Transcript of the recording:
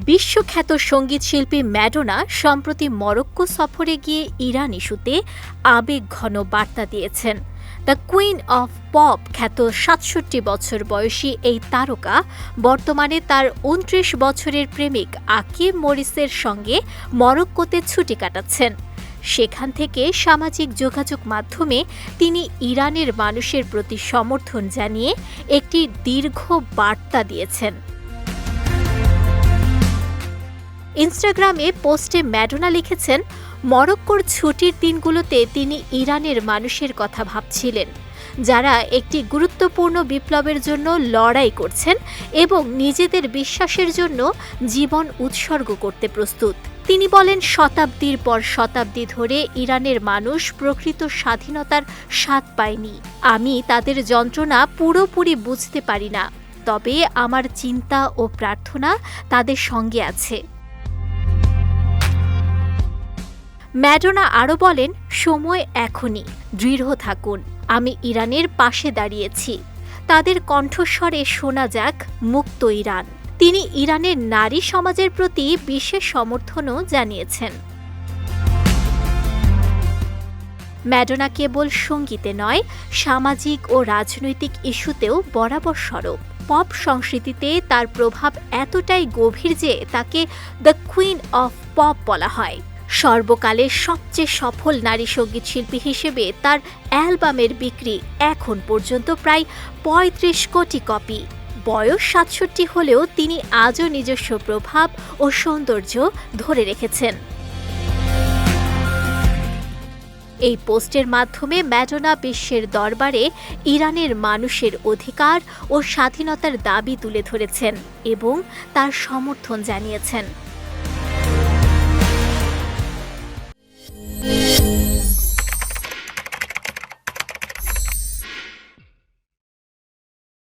বিশ্বখ্যাত সঙ্গীতশিল্পী ম্যাডোনা সম্প্রতি মরক্কো সফরে গিয়ে ইরান ইস্যুতে আবেগঘন বার্তা দিয়েছেন। দ্য কুইন অফ পপ খ্যাত ৬৭ বছর বয়সী এই তারকা বর্তমানে তার ২৯ বছরের প্রেমিক আকিব মরিসের সঙ্গে মরক্কোতে ছুটি কাটাচ্ছেন। সেখান থেকে সামাজিক যোগাযোগ মাধ্যমে তিনি ইরানের মানুষের প্রতি সমর্থন জানিয়ে একটি দীর্ঘ বার্তা দিয়েছেন। ইনস্টাগ্রামে পোস্টে ম্যাডোনা লিখেছেন, মরক্কোর ছুটির দিনগুলোতে তিনি ইরানের মানুষের কথা ভাবছিলেন, যারা একটি গুরুত্বপূর্ণ বিপ্লবের জন্য লড়াই করছেন এবং নিজেদের বিশ্বাসের জন্য জীবন উৎসর্গ করতে প্রস্তুত। তিনি বলেন, শতাব্দীর পর শতাব্দী ধরে ইরানের মানুষ প্রকৃত স্বাধীনতার স্বাদ পায়নি। আমি তাদের যন্ত্রণা পুরোপুরি বুঝতে পারি না, তবে আমার চিন্তা ও প্রার্থনা তাদের সঙ্গে আছে। ম্যাডোনা আরও বলেন, সময় এখনই, দৃঢ় থাকুন, আমি ইরানের পাশে দাঁড়িয়েছি, তাদের কণ্ঠস্বরে শোনা যাক মুক্ত ইরান। তিনি ইরানের নারী সমাজের প্রতি বিশেষ সমর্থনও জানিয়েছেন। ম্যাডোনা কেবল সঙ্গীতে নয়, সামাজিক ও রাজনৈতিক ইস্যুতেও বরাবর সরব। পপ সংস্কৃতিতে তার প্রভাব এতটাই গভীর যে তাকে দ্য কুইন অফ পপ বলা হয়। সর্বকালের সবচেয়ে সফল নারী সঙ্গীতশিল্পী হিসেবে তার অ্যালবামের বিক্রি এখন পর্যন্ত প্রায় ৩৫ কোটি কপি। বয়স ৬৭ হলেও তিনি আজও নিজস্ব প্রভাব ও সৌন্দর্য ধরে রেখেছেন। এই পোস্টের মাধ্যমে ম্যাডোনা বিশ্বের দরবারে ইরানের মানুষের অধিকার ও স্বাধীনতার দাবি তুলে ধরেছেন এবং তার সমর্থন জানিয়েছেন।